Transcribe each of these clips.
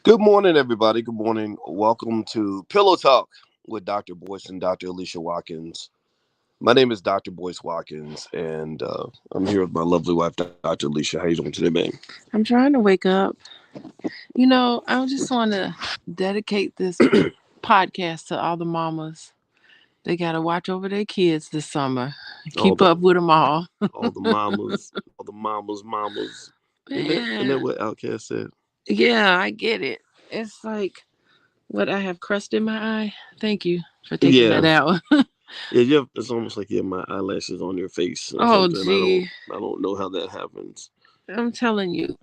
Good morning, everybody. Good morning. Welcome to Pillow Talk with Dr. Boyce and Dr. Alicia Watkins. My name is Dr. Boyce Watkins, and I'm here with my lovely wife, Dr. Alicia. How you doing today, man? I'm trying to wake up. I just want to dedicate this podcast to all the mamas. They got to watch over their kids this summer. All Keep the up with them all. mamas. Ain't that Man, what Outcast said? yeah, I get it. It's like what I have crust in my eye. Thank you for taking Yeah, that out. yeah. You have, it's almost like you have my eyelashes on your face or Oh, something. gee. I don't know how that happens. I'm telling you.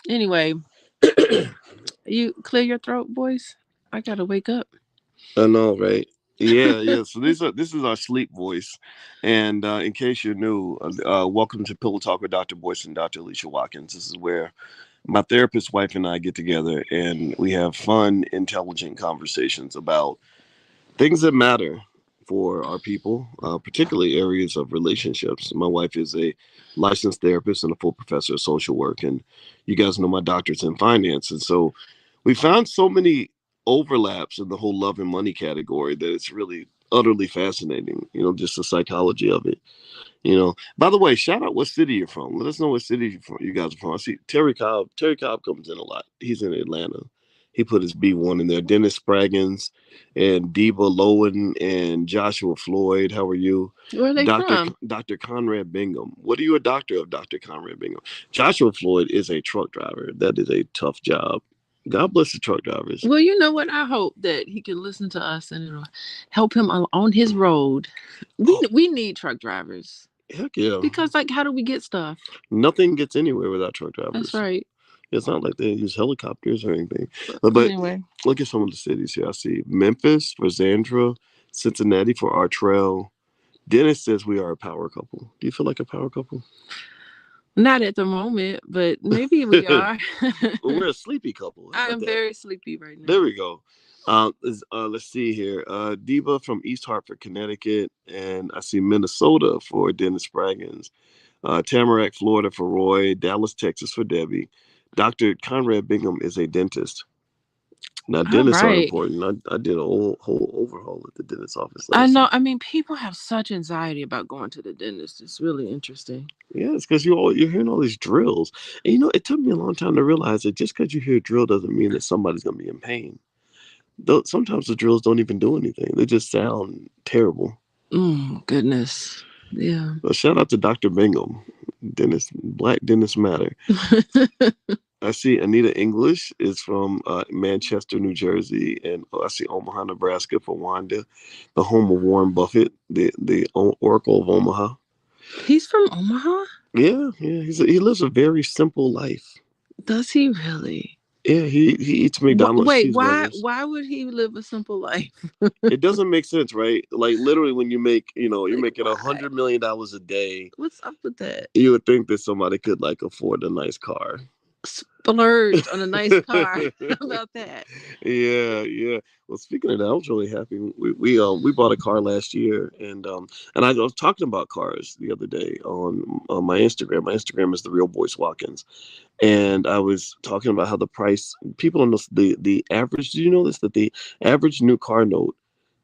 Anyway, you clear your throat, boys. I got to wake up. I know, right? Yeah, yeah. So this is our sleep voice, and in case you're new, welcome to Pillow Talk with Dr. Boyce and Dr. Alicia Watkins. This is where my therapist wife and I get together and we have fun, intelligent conversations about things that matter for our people, particularly areas of relationships. My wife is a licensed therapist and a full professor of social work, and you guys know my doctorate's in finance, and so we found so many overlaps in the whole love and money category that it's really utterly fascinating. Just the psychology of it. By the way, shout out what city you're from. Let us know what city you guys are from. I see Terry Cobb. Terry Cobb comes in a lot. He's in Atlanta. He put his B1 in there. Dennis Spraggins and Deba Lowen and Joshua Floyd. How are you? Where are they from? Dr. Conrad Bingham. What are you a doctor of, Dr. Conrad Bingham? Joshua Floyd is a truck driver. That is a tough job. God bless the truck drivers. Well, you know what? I hope that he can listen to us and it'll help him on his road. We Oh, we need truck drivers heck yeah. because, like, how do we get stuff? Nothing gets anywhere without truck That's drivers. right. It's not like they use helicopters or anything. But Anyway, look at some of the cities here. I see Memphis for Zandra, Cincinnati for Artrell. Dennis says we are a power couple. Do you feel like a power couple? not at the moment, but maybe we are. Well, we're a sleepy couple. How I about am that? very sleepy right There now. we go. Let's see here. Diva from East Hartford, Connecticut. And I see Minnesota for Dennis Spraggins. Tamarack, Florida for Roy. Dallas, Texas for Debbie. Dr. Conrad Bingham is a dentist. Now, All dentists are right. important. I did a whole overhaul at the dentist office I last know. year. I mean, people have such anxiety about going to the dentist. It's really interesting. Yeah, it's because you're hearing all these drills, and it took me a long time to realize that just because you hear a drill doesn't mean that somebody's gonna be in pain. Though sometimes the drills don't even do anything; they just sound terrible. Goodness. Yeah. So shout out to Dr. Bingham, dentist, Black Dentists Matter. I see Anita English is from Manchester, New Jersey, and I see Omaha, Nebraska for Wanda, the home of Warren Buffett, the Oracle of Omaha. He's from Omaha? Yeah, yeah, he lives a very simple life. Does he really? Yeah, he eats McDonald's Wait, why cheeseburgers. why would he live a simple life? It doesn't make sense, right? Like literally, when you're Like, making why? $100 million a day, What's up with that? you would think that somebody could like afford a nice car. Splurged on a nice car. How about that? Yeah, yeah. Well, speaking of that, I was really happy. We bought a car last year, and I was talking about cars the other day on my Instagram. My Instagram is the real Boyce Watkins, and I was talking about how the price people on the average. Do you know this, that the average new car note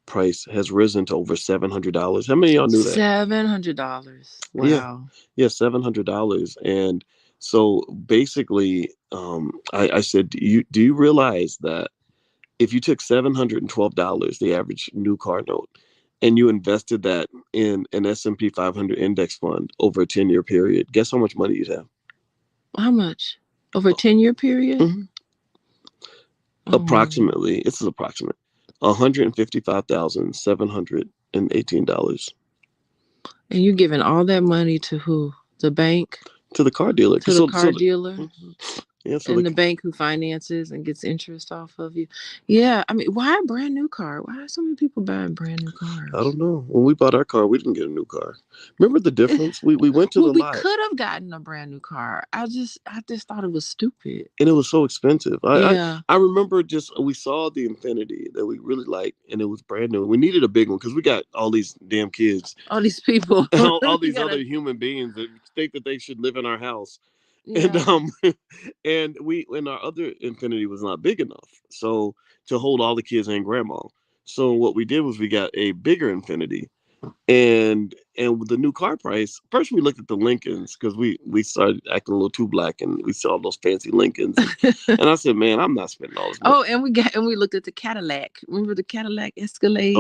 price has risen to over $700? How many of y'all knew that? $700. Yeah, Wow. yeah, $700. And so basically, I said, do you realize that if you took $712, the average new car note, and you invested that in an S&P 500 index fund over a 10-year period, guess how much money you'd have? How much? Over a 10-year period? Mhm. Um, Approximately, this is approximate, $155,718 and you're giving all that money to who? The bank? to the car dealer. To the car dealer? Mhm. Yeah, so And the bank who finances and gets interest off of you. Yeah, I mean, why a brand new car? Why are so many people buying brand new I cars? don't know. When we bought our car, we didn't get a new car. Remember the difference? We went to Well, the we lot, could have gotten a brand new car. I just thought it was stupid. and it was so expensive. I Yeah, I remember just we saw the Infinity that we really liked, and it was brand new. We needed a big one because we got all these damn kids, all these people. all You these other gotta. human beings that think that they should live in our house. and Yeah. and our other Infinity was not big enough, so to hold all the kids and grandma. So what we did was we got a bigger Infinity, and with the new car price, first we looked at the Lincolns because we started acting a little too black, and we saw those fancy Lincolns, and I said, man, I'm not spending all this money. Oh, and we looked at the Cadillac. Remember the Cadillac Oh, Escalade?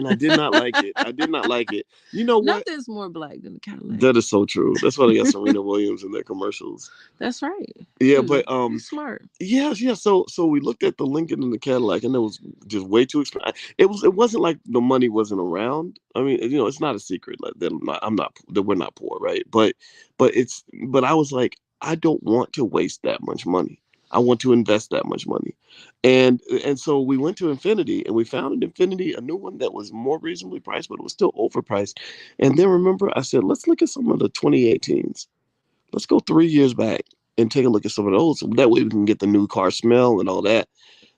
I did not like it. I did not like it. You know what? Nothing's more black than the Cadillac. That is so true. That's why they got Serena Williams in their commercials. That's right. Yeah, Shoot, but you smart. yes, yeah. So we looked at the Lincoln and the Cadillac, and it was just way too expensive. It wasn't like the money wasn't around. I mean, it's not a secret like that. That we're not poor, right? But I was like, I don't want to waste that much money. I want to invest that much money, and so we went to Infinity, and we found an Infinity, a new one that was more reasonably priced, but it was still overpriced. And then remember, I said, let's look at some of the 2018s. Let's go 3 years back and take a look at some of those. That way we can get the new car smell and all that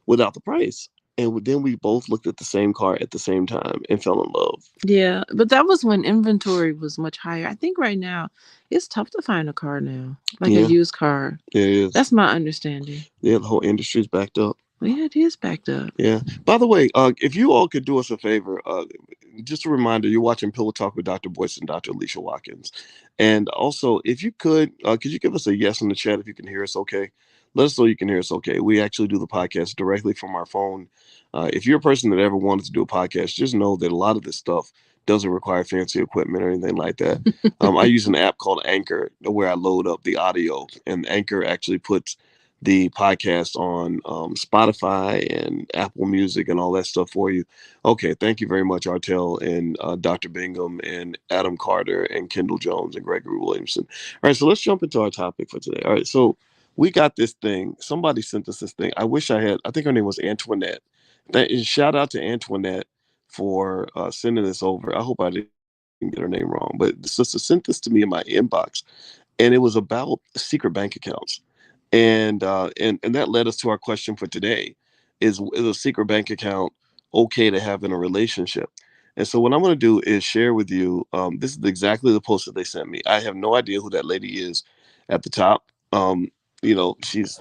without the price. And then we both looked at the same car at the same time and fell in love. Yeah, but that was when inventory was much higher. I think right now it's tough to find a car now, like a Yeah, used car. yeah, it is. That's my understanding. Yeah, the whole industry's backed up. Yeah, it is backed up. Yeah. By the way, if you all could do us a favor, just a reminder, you're watching Pillow Talk with Dr. Boyce and Dr. Alicia Watkins. And also, if you could you give us a yes in the chat if you can hear us okay? Let us know you can hear us okay. We actually do the podcast directly from our phone. If you're a person that ever wanted to do a podcast, just know that a lot of this stuff doesn't require fancy equipment or anything like that. I use an app called Anchor where I load up the audio, and Anchor actually puts the podcast on Spotify and Apple Music and all that stuff for you. Okay, thank you very much, Artel and Dr. Bingham and Adam Carter and Kendall Jones and Gregory Williamson. All right, so let's jump into our topic for today. All right, so we got this thing. Somebody sent us this thing. I wish I had. I think her name was Antoinette. Shout out to Antoinette for sending this over. I hope I didn't get her name wrong, but the sister sent this to me in my inbox, and it was about secret bank accounts. And that led us to our question for today: is a secret bank account okay to have in a relationship? And so what I'm going to do is share with you. This is exactly the post that they sent me. I have no idea who that lady is at the top. She's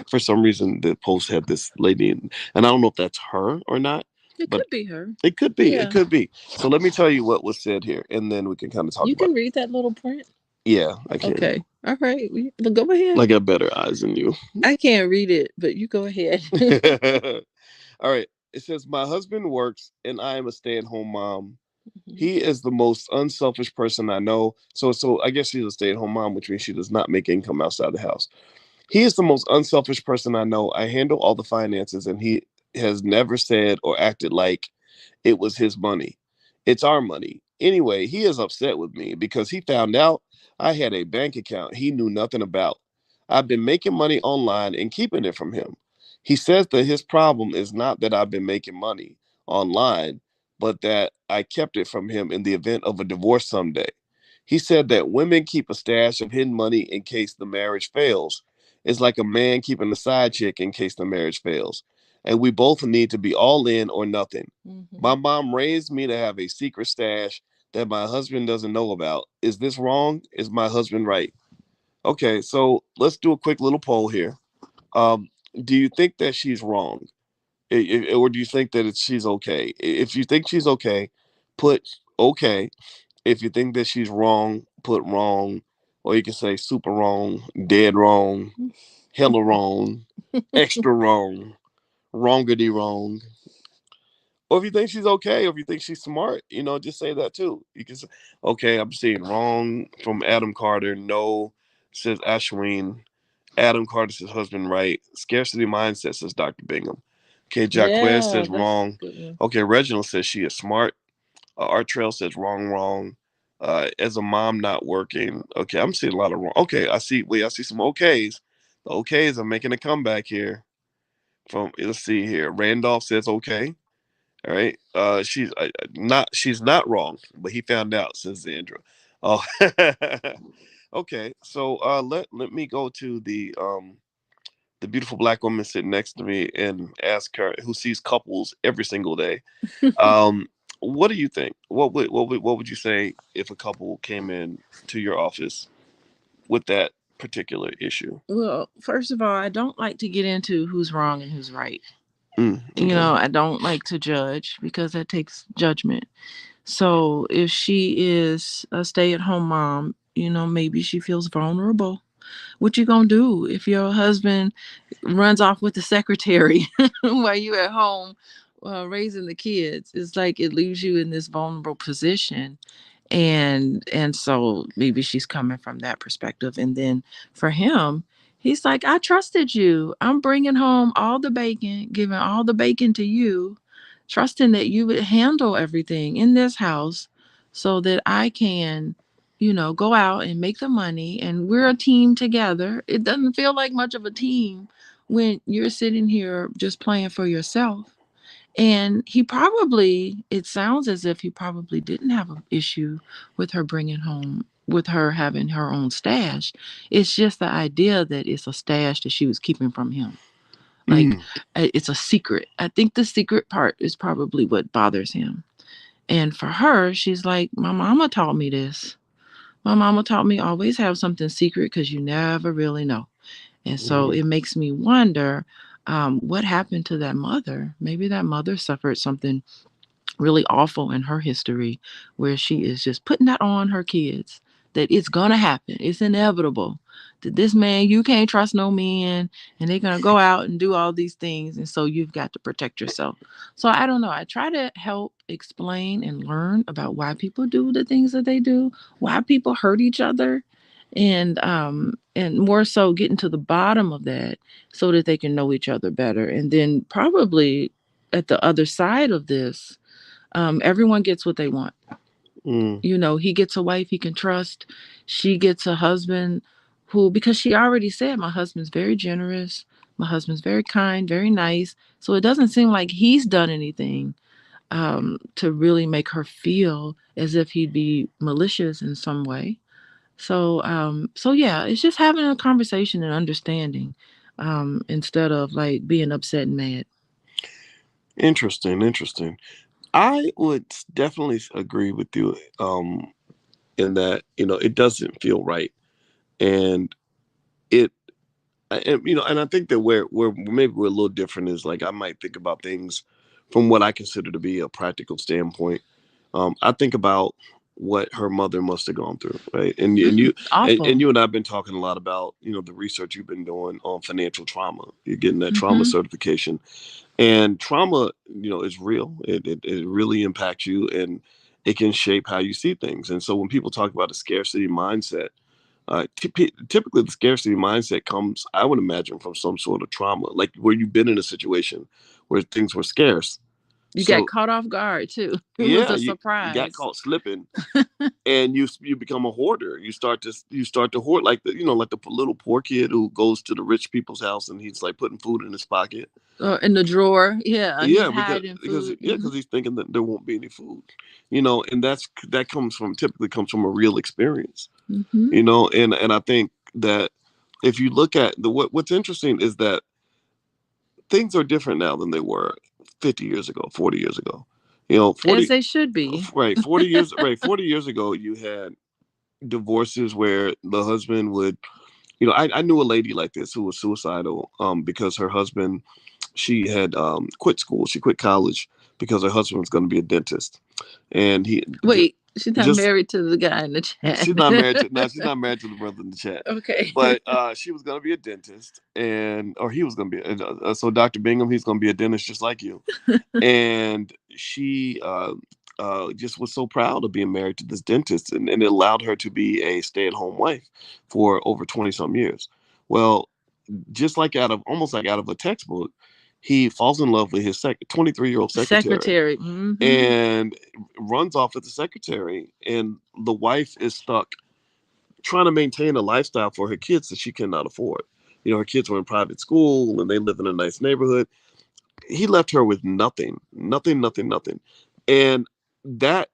for some reason the post had this lady, and I don't know if that's her or not. It But could be her. it could be. Yeah. It could be. So let me tell you what was said here, and then we can kind of talk You about can it. read that little print. Yeah, I can. Okay. All right. Go ahead. I got better eyes than you. I can't read it, but you go ahead. All right. It says, my husband works and I am a stay at home mom. Mhm. He is the most unselfish person I know. So I guess she's a stay at home mom, which means she does not make income outside the house. He is the most unselfish person I know. I handle all the finances, and he has never said or acted like it was his money. It's our money. Anyway, he is upset with me because he found out I had a bank account he knew nothing about. I've been making money online and keeping it from him. He says that his problem is not that I've been making money online, but that I kept it from him in the event of a divorce someday. He said that women keep a stash of hidden money in case the marriage fails. It's like a man keeping a side chick in case the marriage fails. And we both need to be all in or nothing. My mom raised me to have a secret stash that my husband doesn't know about. Is this wrong? Is my husband right? Okay, so let's do a quick little poll here. Um, do you think that she's wrong, or do you think that she's okay? If you think she's okay, put okay. If you think that she's wrong, put wrong, or you can say super wrong, dead wrong, hella wrong, extra wrong, wrongity wrong. Or if you think she's okay, or if you think she's smart, just say that too. You can say, okay, I'm seeing wrong from Adam Carter. No, says Ashwin. Adam Carter says husband right. Scarcity mindset says Dr. Bingham. Okay, Jacquez Yeah, says that's wrong. a good one. Okay, Reginald says she is smart. Art Trail says wrong, wrong. As a mom not working. Okay, I'm seeing a lot of wrong. Okay, I see some okays. The okays are making a comeback here. Let's see here. Randolph says okay. All right. She's not wrong, but he found out, says Sandra. Oh, okay. So let me go to the beautiful black woman sitting next to me and ask her, who sees couples every single day. Um, what do you think? What would you say if a couple came in to your office with that particular issue? Well, first of all, I don't like to get into who's wrong and who's right. Okay. I don't like to judge because that takes judgment. So if she is a stay-at-home mom, maybe she feels vulnerable. What you gonna do if your husband runs off with the secretary while you at home raising the kids? It's like it leaves you in this vulnerable position, and so maybe she's coming from that perspective. And then for him, he's like, I trusted you. I'm bringing home all the bacon, giving all the bacon to you, trusting that you would handle everything in this house so that I can go out and make the money, and we're a team together. It doesn't feel like much of a team when you're sitting here just playing for yourself. And it sounds as if he probably didn't have an issue with her bringing home, with her having her own stash. It's just the idea that it's a stash that she was keeping from him. Like, it's a secret. I think the secret part is probably what bothers him. And for her, she's like, my mama taught me this. My mama taught me always have something secret because you never really know. And so it makes me wonder, what happened to that mother. Maybe that mother suffered something really awful in her history where she is just putting that on her kids, that it's gonna happen, it's inevitable, that this man, you can't trust no man, and they're gonna go out and do all these things, and so you've got to protect yourself. So I don't know, I try to help explain and learn about why people do the things that they do, why people hurt each other, and more so getting to the bottom of that so that they can know each other better. And then probably at the other side of this, everyone gets what they want. He gets a wife he can trust. She gets a husband who, because she already said, my husband's very generous. My husband's very kind, very nice. So it doesn't seem like he's done anything to really make her feel as if he'd be malicious in some way. So yeah, it's just having a conversation and understanding, instead of like being upset and mad. Interesting. I would definitely agree with you in that, it doesn't feel right. And it, and I think that where maybe we're a little different is like I might think about things from what I consider to be a practical standpoint. I think about what her mother must have gone through, right? And you Awful. and you and I've been talking a lot about the research you've been doing on financial trauma. You're getting that trauma certification, and trauma, is real. It really impacts you, and it can shape how you see things. And so when people talk about a scarcity mindset, typically the scarcity mindset comes, I would imagine, from some sort of trauma, like where you've been in a situation where things were scarce. You got So caught off guard too. It was yeah, a you got surprise. caught slipping, and you become a hoarder. You start to hoard, like the little poor kid who goes to the rich people's house and he's like putting food in his pocket. In the drawer. Yeah, he's Yeah, because hiding because food. yeah, because he's thinking that there won't be any food, and that typically comes from a real experience, Mm-hmm. and I think that if you look at what's interesting is that things are different now than they were 50 years ago, 40 years ago. As 40 they should be. right, 40 years ago you had divorces where the husband would, I knew a lady like this who was suicidal because her husband, she had quit school, she quit college because her husband was going to be a dentist, and he Wait, she's not just married to the guy in the chat. she's not married to the brother in the chat, Okay. but she was going to be a dentist, or he was going to be so Dr. Bingham, he's going to be a dentist just like you. And she just was so proud of being married to this dentist, and it allowed her to be a stay-at-home wife for over 20 some years. Well, just like almost like out of a textbook, he falls in love with his 23-year-old secretary Secretary. Mm-hmm. and runs off with the secretary, and the wife is stuck trying to maintain a lifestyle for her kids that she cannot afford. Her kids were in private school and they live in a nice neighborhood. He left her with nothing. And that,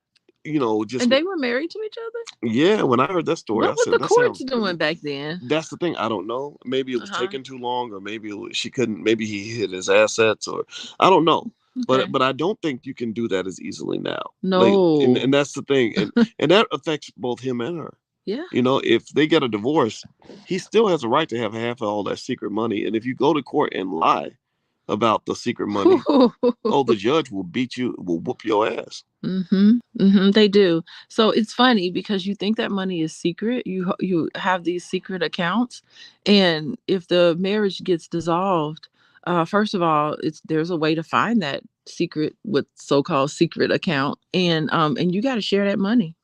just, And they were married to each other? yeah, when I heard that story, What I was said, the that courts sounds doing pretty. back then? That's the thing. I don't know. Maybe it was Uh-huh. taking too long, or maybe she couldn't, maybe he hid his assets, or I don't know. Okay. But I don't think you can do that as easily now. Like, No. and that's the thing. And that affects both him and her. Yeah. If they get a divorce, he still has a right to have half of all that secret money. And if you go to court and lie about the secret money, oh, the judge will will whoop your ass. They do. So it's funny because you think that money is secret. You have these secret accounts, and if the marriage gets dissolved, first of all, it's there's a way to find that secret with so-called secret account, and you got to share that money.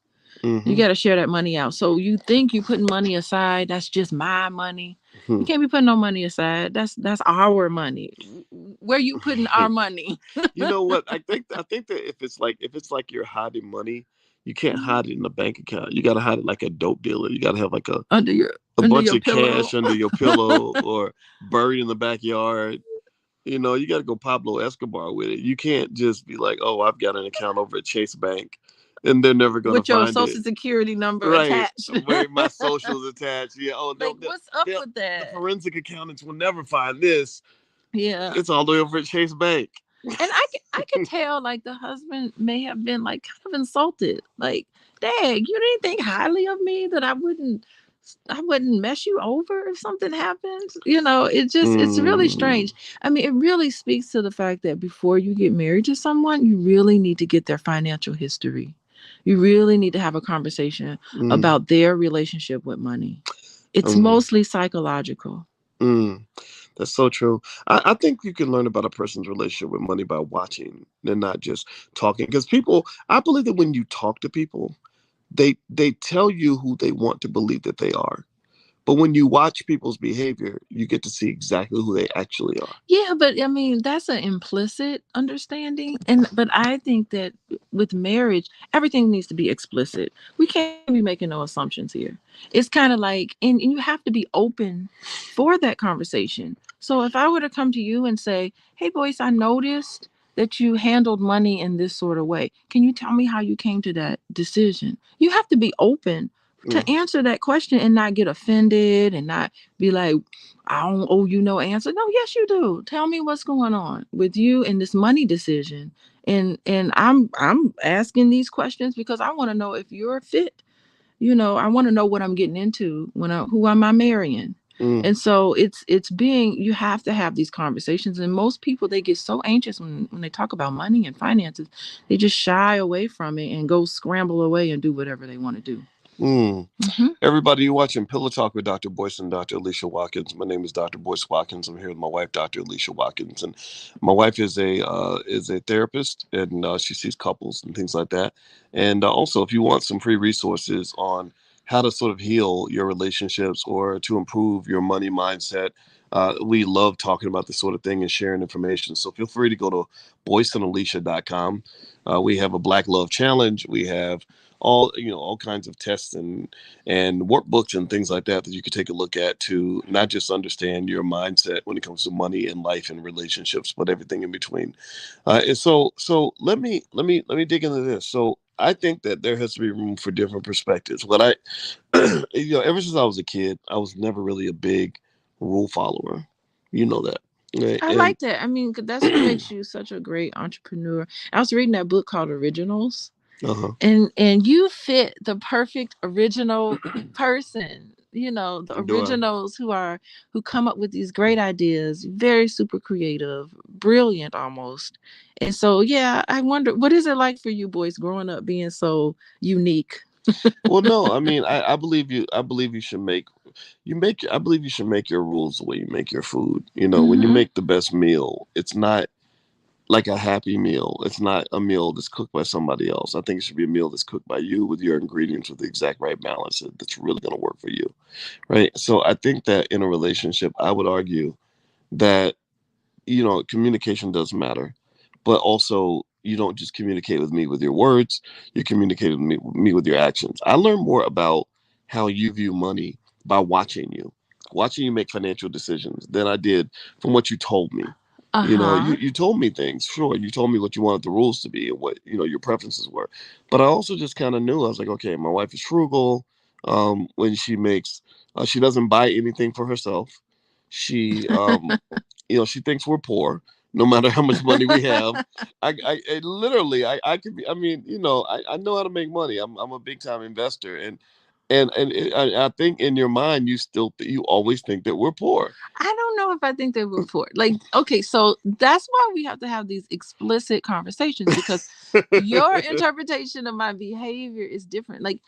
You Hmm. got to share that money out. So you think you putting money aside? That's just my money. You Hmm. can't be putting no money aside. That's our money. Where you putting our money? You know what? I think that if it's like you're hiding money, you can't hide it in a bank account. You got to hide it like a dope dealer. You got to have like a under your a under bunch your of pillow. cash under your pillow or buried in the backyard. You got to go Pablo Escobar with it. You can't just be like, "Oh, I've got an account over at Chase Bank," and they're never gonna With your find it. social security number Right? attached. Where my socials attached. Yeah. Oh, Like, what's up with the that? forensic accountants will never find this. Yeah. It's all the way over at Chase Bank. And I could tell like the husband may have been like kind of insulted. Like, Dad, you didn't think highly of me that I wouldn't mess you over if something happens. It's really Mm, strange. I mean, it really speaks to the fact that before you get married to someone, you really need to get their financial history. You really need to have a conversation mm, about their relationship with money. It's mm, mostly psychological. mm. That's so true. I think you can learn about a person's relationship with money by watching and not just talking. Because I believe that when you talk to people, they tell you who they want to believe that they are. But when you watch people's behavior, you get to see exactly who they actually are. Yeah, but I mean, that's an implicit understanding. But I think that with marriage, everything needs to be explicit. We can't be making no assumptions here. It's kind of like, and you have to be open for that conversation. So if I were to come to you and say, "Hey, Boyce, I noticed that you handled money in this sort of way. Can you tell me how you came to that decision?" You have to be open to Mm, answer that question and not get offended and not be like, I don't owe you no answer. No, yes, you do. Tell me what's going on with you and this money decision. And I'm asking these questions because I want to know if you're fit. I want to know what I'm getting into who am I marrying. mm, And so it's being you have to have these conversations. And most people they get so anxious when they talk about money and finances, they just shy away from it and go scramble away and do whatever they want to do. mm. Hmm. Everybody, you're watching Pillow Talk with Dr. Boyce and Dr. Alicia Watkins. My name is Dr. Boyce Watkins. I'm here with my wife, Dr. Alicia Watkins, and my wife is a therapist, and she sees couples and things like that. And also, if you want some free resources on how to sort of heal your relationships or to improve your money mindset, we love talking about this sort of thing and sharing information. So feel free to go to boyceandalicia.com. We have a Black Love Challenge. We have all kinds of tests and workbooks and things like that you could take a look at to not just understand your mindset when it comes to money and life and relationships, but everything in between. And so let me dig into this. So I think that there has to be room for different perspectives. What I ever since I was a kid, I was never really a big rule follower. You know that, right? I And like that. I mean, 'cause that's what makes you such a great entrepreneur. I was reading that book called Originals, uh-huh. and you fit the perfect original person. The Do I? originals who come up with these great ideas, very super creative, brilliant almost. And so, yeah, I wonder what is it like for you boys growing up being so unique? Well, no, I mean, I believe you. I believe you should make you make. I believe you should make your rules the way you make your food. When you Hmm. make the best meal, it's not like a happy meal. It's not a meal that's cooked by somebody else. I think it should be a meal that's cooked by you with your ingredients with the exact right balance that's really going to work for you, right? So I think that in a relationship, I would argue that communication does matter, but also you don't just communicate with me with your words, you communicate with me with your actions. I learn more about how you view money by watching you make financial decisions than I did from what you told me. Uh-huh. You told me things, sure. You told me what you wanted the rules to be and what, your preferences were. But I also just kind of knew, I was like, okay, my wife is frugal. When she doesn't buy anything for herself. She, she thinks we're poor, no matter how much money we have. I literally, I could be. I mean, I know how to make money. I'm a big time investor, and I think in your mind you always think that we're poor. I don't know if I think they were poor. Like, okay, so that's why we have to have these explicit conversations, because your interpretation of my behavior is different. Like,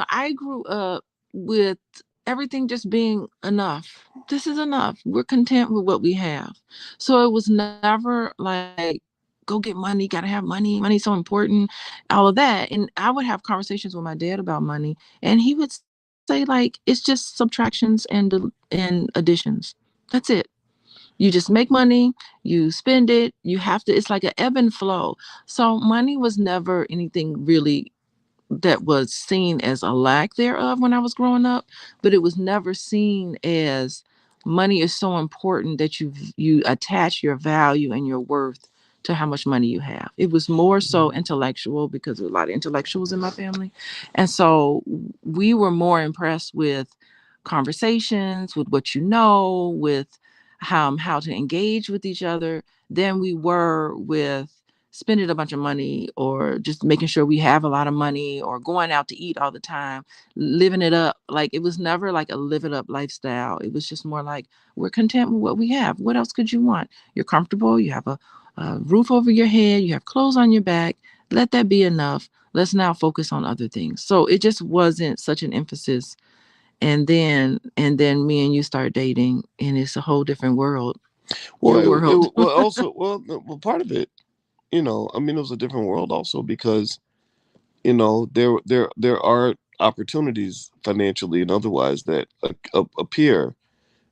I grew up with everything just being enough. This is enough. We're content with what we have. So it was never like, go get money, gotta have money, money's so important, all of that. And I would have conversations with my dad about money, and he would say, like, it's just subtractions and additions. That's it. You just make money, you spend it, you have to, it's like an ebb and flow. So money was never anything really that was seen as a lack thereof when I was growing up, but it was never seen as money is so important that you attach your value and your worth to how much money you have. It was more so intellectual, because there were a lot of intellectuals in my family. And so we were more impressed with conversations, with what with how to engage with each other, than we were with spending a bunch of money, or just making sure we have a lot of money, or going out to eat all the time, living it up. Like, it was never like a live it up lifestyle. It was just more like, we're content with what we have. What else could you want? You're comfortable. You have a roof over your head. You have clothes on your back. Let that be enough. Let's now focus on other things. So it just wasn't such an emphasis. And then me and you start dating, and it's a whole different world. Well, Your world. well, also, well, part of it, I mean, it was a different world also because, there are opportunities financially and otherwise that appear,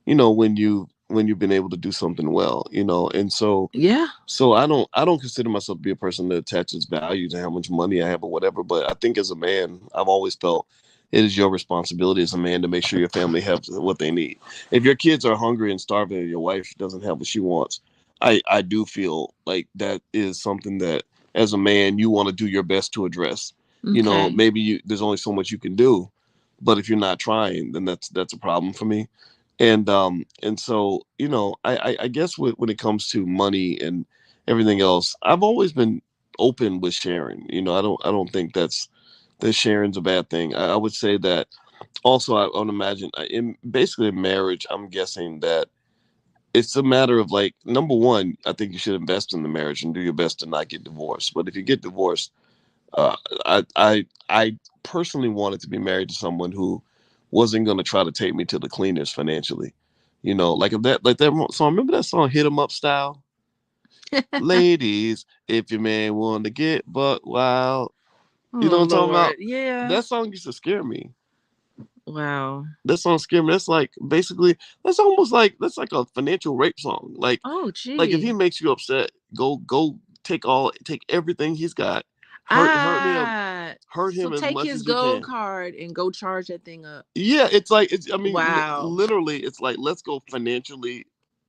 when you've been able to do something well, and so Yeah. I don't consider myself to be a person that attaches value to how much money I have or whatever. But I think as a man, I've always felt it is your responsibility as a man to make sure your family has what they need. If your kids are hungry and starving and your wife doesn't have what she wants, I do feel like that is something that as a man you want to do your best to address. Okay. Maybe there's only so much you can do, but if you're not trying, then that's a problem for me. And so I guess when it comes to money and everything else, I've always been open with sharing. I don't think that sharing's a bad thing. I would say that also I would imagine in basically in marriage, I'm guessing that it's a matter of like number one, I think you should invest in the marriage and do your best to not get divorced. But if you get divorced, uh, I personally wanted to be married to someone who wasn't going to try to take me to the cleaners financially. Like if that song. Remember that song, "Hit 'Em Up Style"? Ladies, if your man want to get buck wild, you know Oh what I'm talking Lord. about? Yeah. That song used to scare me. Wow. That song scared me. That's like basically that's almost like that's like a financial rape song. Oh Like if he gee. makes you upset, go take everything he's got, Ah. hurt So him as take much his as you gold can. card and go charge that thing up. Yeah, it's like it's. I mean, Wow. literally, it's like let's go financially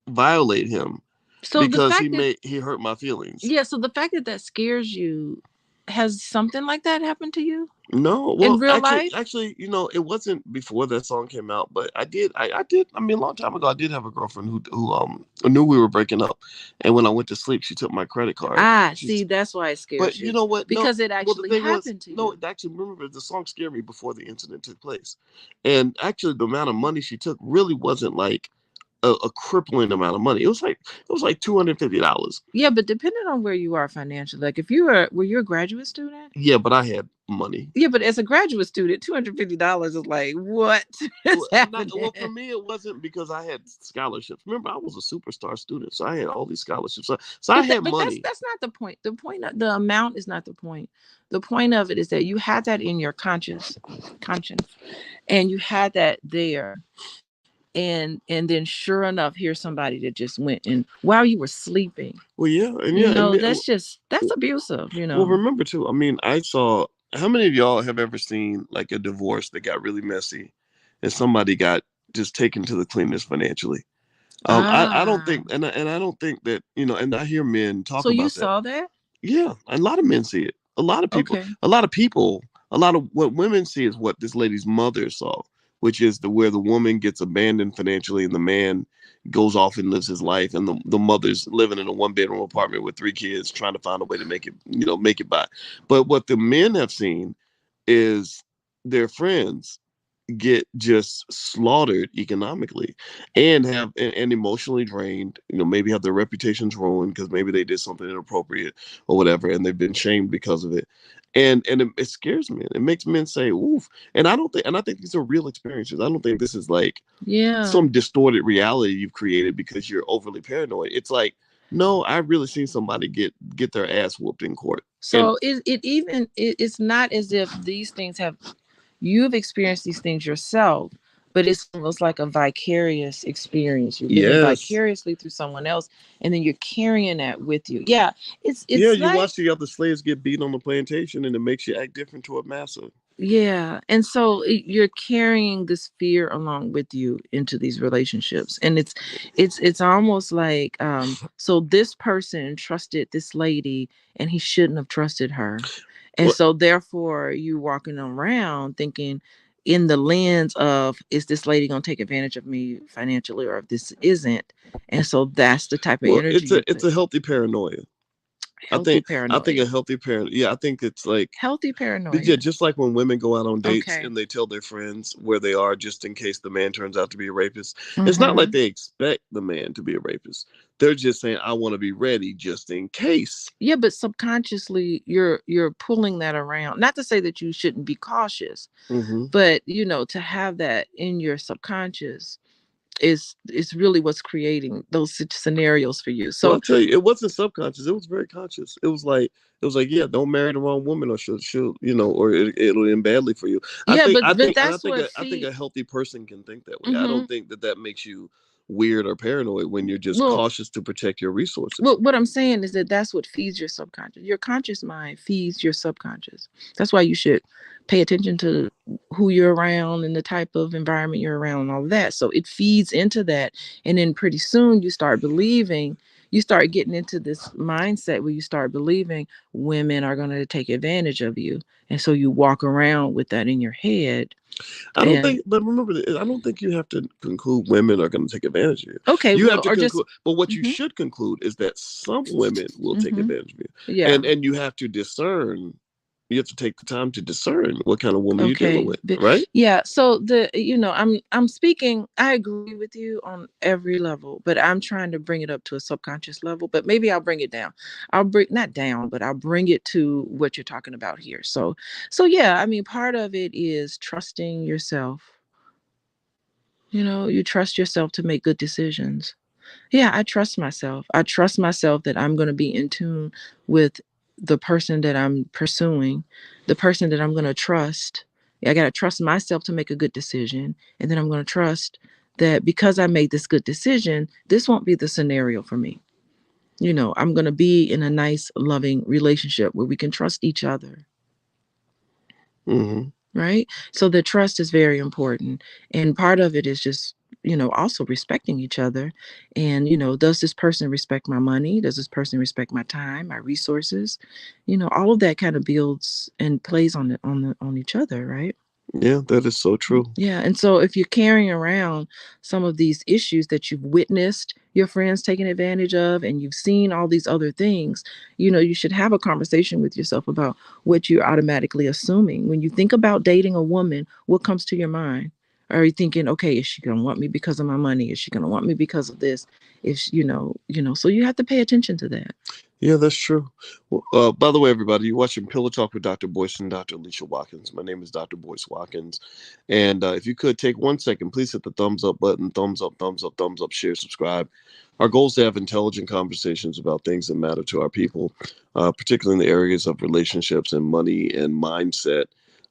violate him So the because fact that he hurt my feelings. yeah, so the fact that that scares you, has something like that happened to you No, in well, real life? it wasn't before that song came out, but I did. I mean, a long time ago, I did have a girlfriend who knew we were breaking up, and when I went to sleep, she took my credit card. Ah, see, that's why it But scares you you, know what? No. because it Well, the actually thing was, happened to no. you. Actually, remember the song scared me before the incident took place, and actually, the amount of money she took really wasn't like a crippling amount of money. It was like $250. Yeah, but depending on where you are financially, like if were you a graduate student? Yeah, but I had money. Yeah, but as a graduate student, $250 is like, what is Well, happening? for me, it wasn't because I had scholarships. Remember, I was a superstar student, so I had all these scholarships. So I had But that's money. that's not the point. The amount is not the point. The point of it is that you had that in your conscience, and you had that there, and then sure enough, here's somebody that just went and while you were sleeping, Well, yeah, and yeah, that's abusive. well, remember too. I mean, I saw. How many of y'all have ever seen like a divorce that got really messy, and somebody got just taken to the cleaners financially? I don't Ah, think, and I don't think that and I hear men so talk you about that. saw that? Yeah, a lot of men see it. Okay. A lot of what women see is what this lady's mother saw, which is where the woman gets abandoned financially and the man goes off and lives his life, and the mother's living in a one-bedroom apartment with three kids, trying to find a way to make it by. But what the men have seen is their friends. get just slaughtered economically and and emotionally drained, maybe have their reputations ruined because maybe they did something inappropriate or whatever, and they've been shamed because of it. And it scares me. It makes men say, oof. And I think these are real experiences. I don't think this is like Yeah. some distorted reality you've created because you're overly paranoid. It's like, no, I've really seen somebody get their ass whooped in court. And So it's not as if these things have you've experienced these things yourself, but it's almost like a vicarious experience. You're living yes, vicariously through someone else, and then you're carrying that with you. Yeah, yeah, it's you like watch the other slaves get beat on the plantation, and it makes you act different toward massa. yeah, and so you're carrying this fear along with you into these relationships, and it's almost like so this person trusted this lady, and he shouldn't have trusted her, and Well, so therefore you walking around thinking in the lens of is this lady going to take advantage of me financially or if this isn't, and so that's the type of well, energy it's you a put. healthy paranoia. I Healthy think I think a paranoia. healthy parent. Yeah, I think it's like, Healthy but yeah, paranoia. just like when women go out on dates Okay. and they tell their friends where they are just in case the man turns out to be a rapist. It's not like Mm-hmm. they expect the man to be a rapist. They're just saying, I want to be ready just in case. Yeah, but subconsciously you're pulling that around. Not to say that you shouldn't be cautious, Hmm. but to have that in your subconscious is really what's creating those scenarios for you. Well, I'll So tell you, it wasn't subconscious. It was very conscious. It was like, yeah, don't marry the wrong woman, or she'll, or it'll end badly for you. I yeah, think, but I think, and that's what I think feed. a healthy person can think that way. I Hmm. don't think that makes you weird or paranoid when you're just Well, cautious to protect your resources. well, what I'm saying is that that's what feeds your subconscious. Your conscious mind feeds your subconscious. That's why you should pay attention to who you're around and the type of environment you're around and all of that. So it feeds into that. And then pretty soon you start getting into this mindset where you start believing women are going to take advantage of you. And so you walk around with that in your head. I don't And think, but remember, I don't think you have to conclude women are going to take advantage of you. okay, You have well, to or just, conclude, but what you hmm should conclude is that some women will take hmm advantage of you, yeah. and you have to discern. You have to take the time to discern what kind of woman you're dealing Okay. with, right? Yeah. So I'm speaking, I agree with you on every level, but I'm trying to bring it up to a subconscious level. But maybe I'll bring it down. I'll bring not down, but I'll bring it to what you're talking about here. So yeah, I mean part of it is trusting yourself. You trust yourself to make good decisions. Yeah, I trust myself. I trust myself that I'm going to be in tune with the person that I'm pursuing, the person that I'm going to trust. I got to trust myself to make a good decision. And then I'm going to trust that because I made this good decision, this won't be the scenario for me. I'm going to be in a nice, loving relationship where we can trust each other. Hmm. Right? So the trust is very important. And part of it is just, also respecting each other. And, does this person respect my money? Does this person respect my time, my resources? All of that kind of builds and plays on each other, right? Yeah, that is so true. Yeah. And so if you're carrying around some of these issues that you've witnessed your friends taking advantage of, and you've seen all these other things, you should have a conversation with yourself about what you're automatically assuming. When you think about dating a woman, what comes to your mind? Are you thinking, okay, is she going to want me because of my money? Is she going to want me because of this? If so you have to pay attention to that. Yeah, that's true. Well, by the way, everybody, you're watching Pillow Talk with Dr. Boyce and Dr. Alicia Watkins. My name is Dr. Boyce Watkins. And if you could take 1 second, please hit the thumbs up button, thumbs up, thumbs up, thumbs up, share, subscribe. Our goal is to have intelligent conversations about things that matter to our people, particularly in the areas of relationships and money and mindset.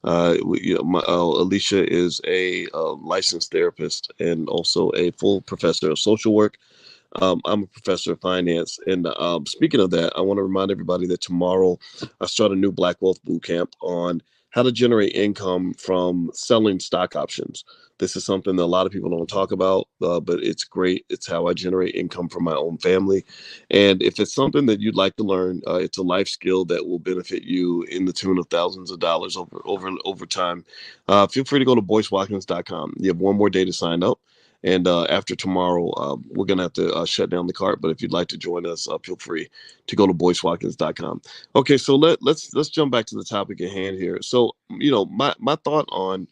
Alicia is a licensed therapist and also a full professor of social work. I'm a professor of finance. And speaking of that, I want to remind everybody that tomorrow I start a new Black Wealth Bootcamp on how to generate income from selling stock options. This is something that a lot of people don't talk about, but it's great. It's how I generate income for my own family. And if it's something that you'd like to learn, it's a life skill that will benefit you in the tune of thousands of dollars over time. Feel free to go to boycewatkins.com. You have one more day to sign up. And after tomorrow, we're going to have to shut down the cart. But if you'd like to join us, feel free to go to boycewatkins.com. Okay, so let's jump back to the topic at hand here. So, my thought on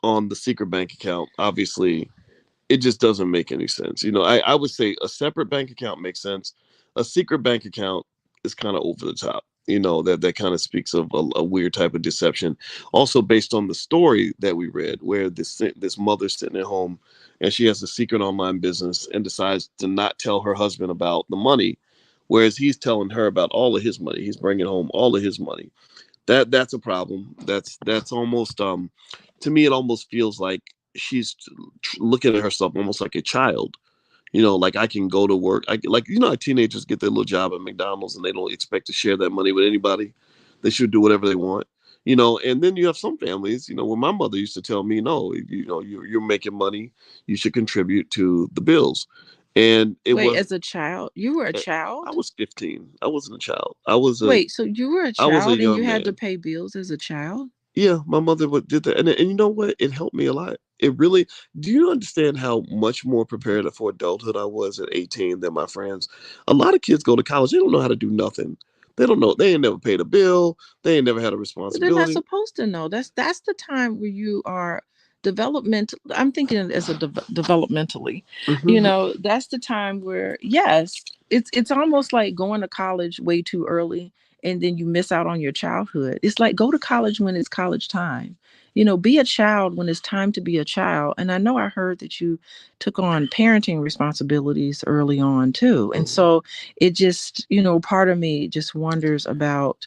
on the secret bank account, obviously, it just doesn't make any sense. I would say a separate bank account makes sense. A secret bank account is kind of over the top. That kind of speaks of a weird type of deception. Also, based on the story that we read, where this mother's sitting at home and she has a secret online business and decides to not tell her husband about the money, whereas he's telling her about all of his money. He's bringing home all of his money. That's a problem. That's almost to me it almost feels like she's looking at herself almost like a child. Like I can go to work. Like how teenagers get their little job at McDonald's and they don't expect to share that money with anybody. They should do whatever they want. And then you have some families, where my mother used to tell me, no, you're making money, you should contribute to the bills. And it Wait, was as a child, you were a I child? was 15. I wasn't a child. Wait, so you were a I was a child and you young had to man. pay bills as a child? Yeah, my mother would did that, and you know what? It helped me a lot. It really. Do you understand how much more prepared for adulthood I was at 18 than my friends? A lot of kids go to college. They don't know how to do nothing. They don't know. They ain't never paid a bill. They ain't never had a But they're not responsibility. supposed to know. That's the time where you are development. I'm thinking it as a developmentally. Hmm. That's the time where yes, it's almost like going to college way too early and then you miss out on your childhood. It's like go to college when it's college time. Be a child when it's time to be a child. And I know I heard that you took on parenting responsibilities early on too. And Hmm. so it just, part of me just wonders about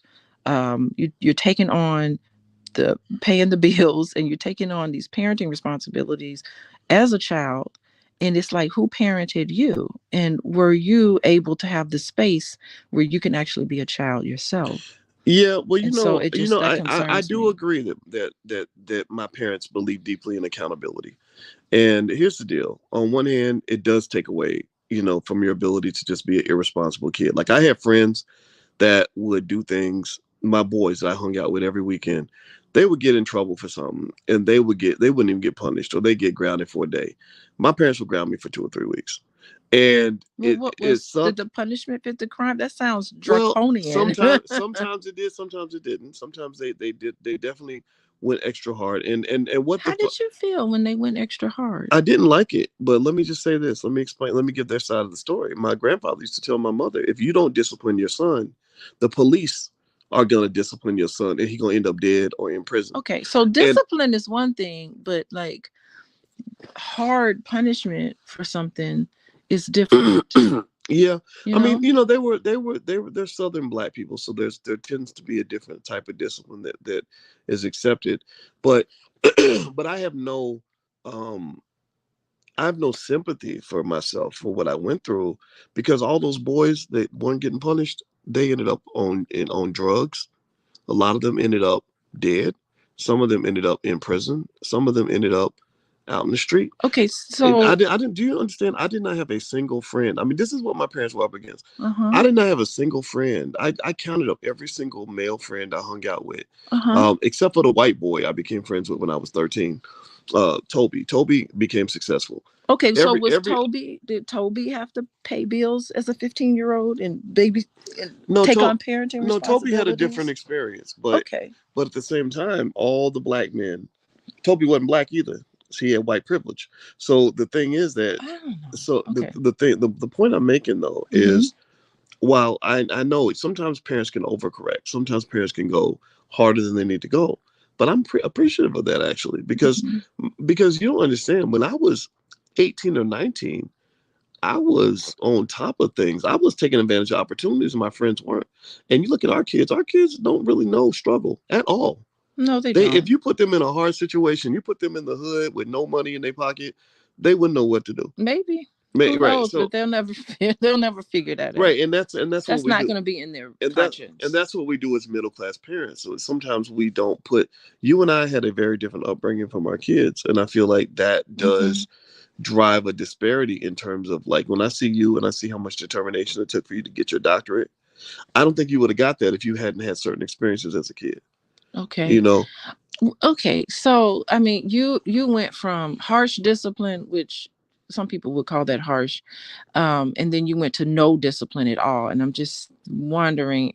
you're taking on the paying the bills and you're taking on these parenting responsibilities as a child, and it's like who parented you, and were you able to have the space where you can actually be a child yourself? Yeah, well, And so it just that I concerns do me. agree that my parents believe deeply in accountability. And here's the deal: on one hand, it does take away, from your ability to just be an irresponsible kid. Like I have friends that would do things. My boys that I hung out with every weekend, they would get in trouble for something, and they wouldn't even get punished, or they get grounded for a day. My parents would ground me for 2 or 3 weeks, and Well, it what it was did sucked. the punishment fit the crime? That sounds Well, draconian. sometimes it did, sometimes it didn't. Sometimes they definitely went extra hard, and what the How did you feel when they went extra hard? I didn't like it, but let me just say this. Let me explain. Let me give their side of the story. My grandfather used to tell my mother, if you don't discipline your son, the police are gonna discipline your son, and he's gonna end up dead or in prison. Okay, so And discipline is one thing, but like hard punishment for something is different. yeah, You I mean, know? they're Southern black people, so there tends to be a different type of discipline that is accepted, but but um I have no sympathy for myself for what I went through because all those boys that weren't getting punished, they ended up on drugs. A lot of them ended up dead. Some of them ended up in prison. Some of them ended up out in the street. Okay, And so I didn't. Do you understand? I did not have a single friend. I mean, this is what my parents were up against. uh-huh. I did not have a single friend. I counted up every single male friend I hung out with, Uh-huh. except for the white boy I became friends with when I was 13. Toby. Toby became successful. Okay, so was Every Toby did Toby have to pay bills as a 15-year-old and baby and no take to on parenting no Toby had a different responsibilities? experience, Okay. but at the same time, all the black men. Toby wasn't black either. So he had white privilege. So the thing is that I don't know. so Okay. the point I'm making though Mm-hmm. is while I know sometimes parents can overcorrect, sometimes parents can go harder than they need to go, but I'm appreciative of that actually Mm-hmm. because you don't understand when I was 18 or 19, I was on top of things. I was taking advantage of opportunities and my friends weren't. And you look at our kids don't really know struggle at all. No, they They if don't. you put them in a hard situation, you put them in the hood with no money in their pocket, they wouldn't know what to do. Maybe. Who Right. knows? So But they'll never figure that out. right, and that's what That's we not do. going to be in their And conscience. that's what we do as middle class parents. So sometimes we don't put you and I had a very different upbringing from our kids. And I feel like that Mm-hmm. does drive a disparity in terms of like when I see you and I see how much determination it took for you to get your doctorate, I don't think you would have got that if you hadn't had certain experiences as a kid. You Okay. know? Okay, so I mean, you went from harsh discipline, which some people would call that harsh, and then you went to no discipline at all. And I'm just wondering,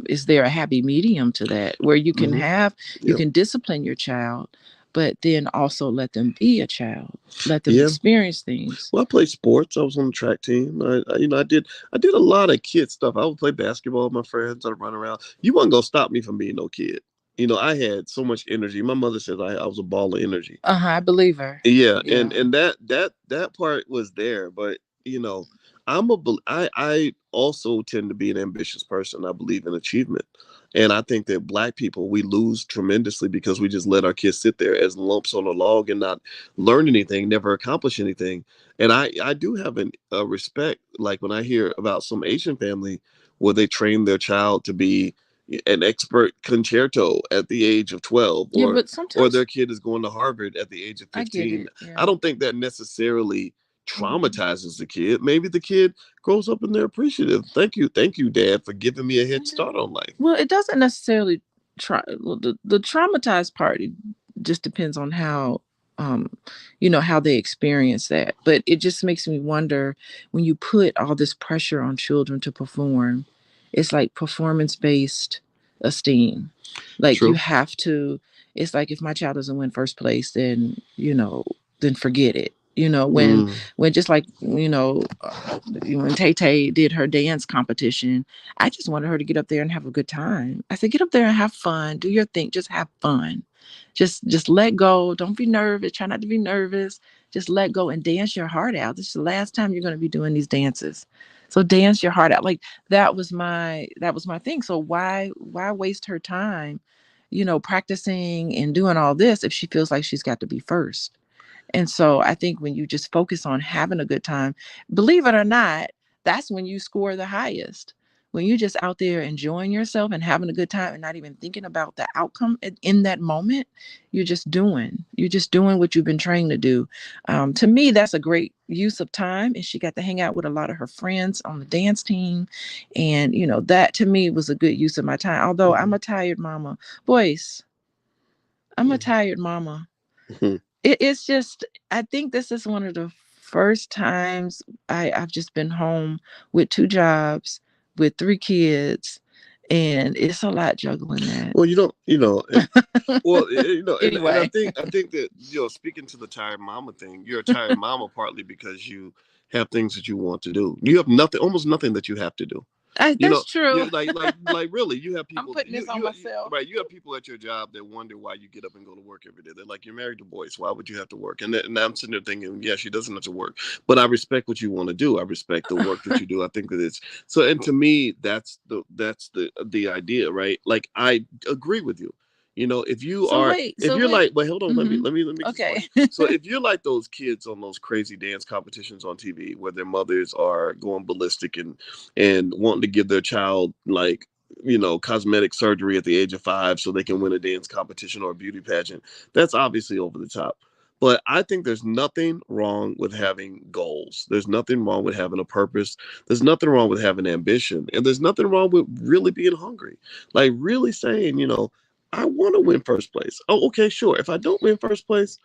is there a happy medium to that where you can Hmm. have you Yeah. can discipline your child, but then also let them be a child, let them Yeah. experience things. Well, I played sports. I was on the track team. I did a lot of kid stuff. I would play basketball with my friends. I'd run around. You wasn't gonna stop me from being no kid. I had so much energy. My mother says I was a ball of energy. Uh-huh, I believe her. Yeah, and Yeah. and that part was there, but I also tend to be an ambitious person. I believe in achievement, and I think that Black people, we lose tremendously because we just let our kids sit there as lumps on a log and not learn anything, never accomplish anything. And I do have a respect, like when I hear about some Asian family where they train their child to be an expert concerto at the age of 12, Yeah, or but their sometimes kid is going to Harvard at the age of I get 15. it. I Yeah. don't think that necessarily Mhm. traumatizes the kid. Maybe the kid grows up and they're appreciative. Thank you, Dad, for giving me a head Yeah. start on life. Well, it doesn't necessarily try. Well, the traumatized part, it just depends on how, um, how they experience that. But it just makes me wonder, when you put all this pressure on children to perform, it's like performance based esteem. Like you True. have to. It's like, if my child doesn't win first place, then then forget it. Mm. When just like when Tay Tay did her dance competition, I just wanted her to get up there and have a good time. I said, get up there and have fun. Do your thing. Just have fun. Just let go. Don't be nervous. Try not to be nervous. Just let go and dance your heart out. This is the last time you're going to be doing these dances. So dance your heart out. Like that was my thing. So why waste her time, practicing and doing all this if she feels like she's got to be first? And so I think when you just focus on having a good time, believe it or not, that's when you score the highest. When you're just out there enjoying yourself and having a good time and not even thinking about the outcome in that moment, you're just doing. You're just doing what you've been trained to do. To me, that's a great use of time. And she got to hang out with a lot of her friends on the dance team. And, that to me was a good use of my time. Although I'm Mhm. a tired mama. Boyce, I'm a Mhm. tired mama. Mhm. It's just, I think this is one of the first times I've just been home with two jobs, with three kids, and it's a lot juggling that. Well, you don't, well, and Anyway. I think that speaking to the tired mama thing, you're a tired mama partly because you have things that you want to do. You have nothing, almost nothing that you have to do. That's true. You like really, you have I'm people, putting this on myself. right, you have people at your job that wonder why you get up and go to work every day. They're like, you're married to Boyce, why would you have to work? And I'm sitting there thinking, yeah, she doesn't have to work, but I respect what you want to do. I respect the work that you do. I think that it's so, and to me, that's the idea, right? Like, I agree with you. So wait, If so you're wait. like, wait, hold on, Hmm. let me explain. Okay. So if you're like those kids on those crazy dance competitions on TV where their mothers are going ballistic and wanting to give their child, like, cosmetic surgery at the age of 5 so they can win a dance competition or a beauty pageant, that's obviously over the top. But I think there's nothing wrong with having goals. There's nothing wrong with having a purpose. There's nothing wrong with having ambition. And there's nothing wrong with really being hungry. Like, really saying, I want to win first place. Oh, okay, sure. If I don't win first place,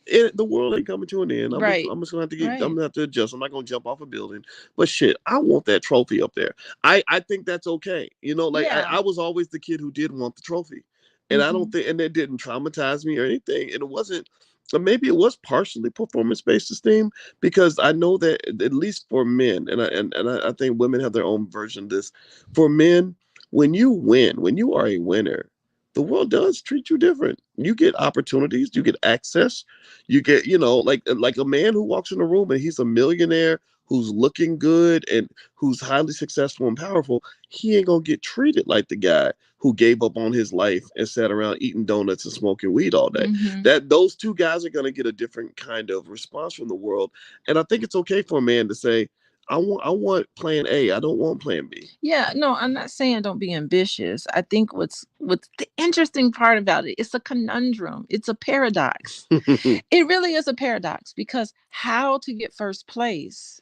the world ain't coming to an end. I'm just, Right. I'm just gonna have to I'm Right. gonna have to adjust. I'm not gonna jump off a building. But shit, I want that trophy up there. I think that's okay. Like, Yeah. I was always the kid who did want the trophy, and I don't Hmm. think, and that didn't traumatize me or anything. And it wasn't. Or maybe it was partially performance based esteem, because I know that at least for men, and I think women have their own version of this. For men, when you win, when you are a winner, the world does treat you different. You get opportunities, you get access, you get, like a man who walks in a room and he's a millionaire who's looking good and who's highly successful and powerful. He ain't gonna get treated like the guy who gave up on his life and sat around eating donuts and smoking weed all day. Hmm. That those two guys are gonna get a different kind of response from the world. And I think it's okay for a man to say, I want plan A. I don't want plan B. Yeah, no, I'm not saying don't be ambitious. I think what's the interesting part about it, it's a conundrum. It's a paradox. It really is a paradox, because how to get first place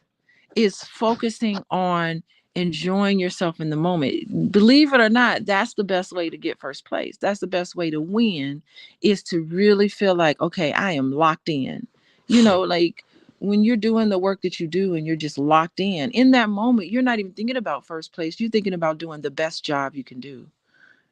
is focusing on enjoying yourself in the moment. Believe it or not, that's the best way to get first place. That's the best way to win, is to really feel like, okay, I am locked in. Like when you're doing the work that you do and you're just locked in that moment, you're not even thinking about first place. You're thinking about doing the best job you can do.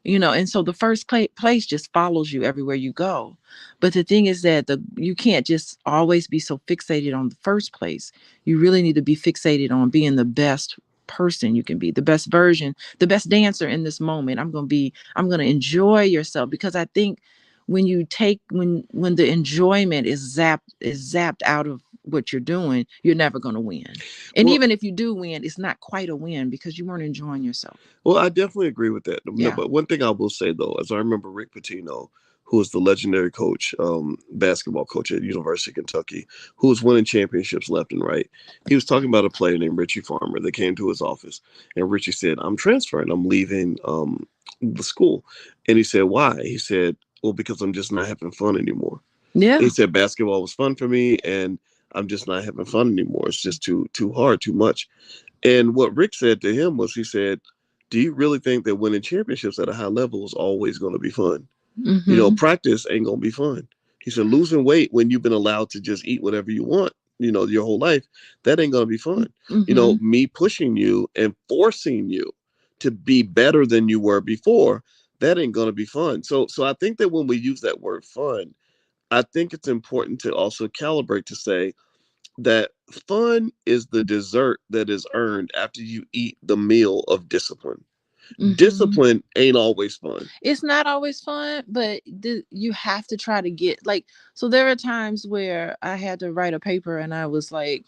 And so the first place just follows you everywhere you go. But the thing is that you can't just always be so fixated on the first place. You really need to be fixated on being the best person you can be, the best version, the best dancer in this moment. I'm going to enjoy yourself, because I think when the enjoyment is zapped out of what you're doing, you're never going to win. And Well, even if you do win, it's not quite a win because you weren't enjoying yourself. Well, I definitely agree with that. No, Yeah. but one thing I will say though, is I remember Rick Pitino, who was the legendary coach, basketball coach at University of Kentucky, who was winning championships left and right. He was talking about a player named Richie Farmer that came to his office, and Richie said, "I'm transferring. I'm leaving the school." And he said, "Why?" He said, "Well, because I'm just not having fun anymore." Yeah. He said, "Basketball was fun for me, and I'm just not having fun anymore. It's just too hard, too much." And what Rick said to him was, he said, "Do you really think that winning championships at a high level is always going to be fun? Mm-hmm. Practice ain't going to be fun." He said, "Losing weight when you've been allowed to just eat whatever you want, your whole life, that ain't going to be fun. Mm-hmm. Me pushing you and forcing you to be better than you were before, that ain't going to be fun." So I think that when we use that word fun, I think it's important to also calibrate to say that fun is the dessert that is earned after you eat the meal of discipline. Mm-hmm. Discipline ain't always fun. It's not always fun, but you have to try to get like. So there are times where I had to write a paper and I was like,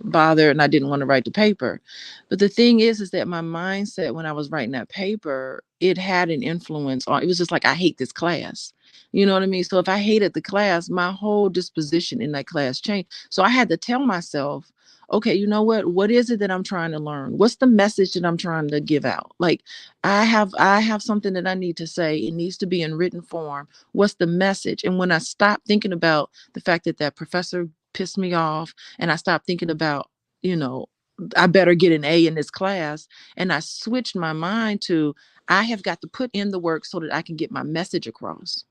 bothered, and I didn't want to write the paper. But the thing is that my mindset when I was writing that paper, it had an influence on, it was just like, I hate this class. You know what I mean? So if I hated the class, my whole disposition in that class changed. So I had to tell myself, okay, you know what is it that I'm trying to learn? What's the message that I'm trying to give out? Like, I have something that I need to say. It needs to be in written form. What's the message? And when I stopped thinking about the fact that that professor pissed me off, and I stopped thinking about, you know, I better get an A in this class. And I switched my mind to, I have got to put in the work so that I can get my message across.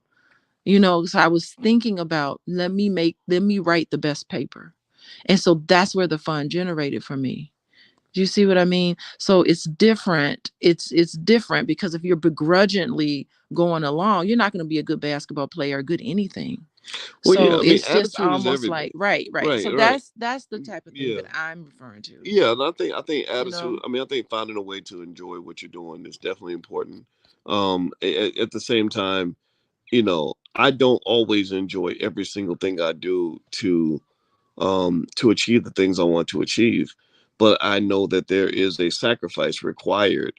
So I was thinking about, let me write the best paper. And so that's where the fun generated for me. Do you see what I mean? So it's different. It's different because if you're begrudgingly going along, you're not going to be a good basketball player, a good anything. Well, yeah, So I mean, it's just attitude is almost everything. like, right. Right, So right. that's the type of thing Yeah. that I'm referring to. Yeah, and I think You attitude. know. I mean, I think finding a way to enjoy what you're doing is definitely important. At the same time, I don't always enjoy every single thing I do to achieve the things I want to achieve. But I know that there is a sacrifice required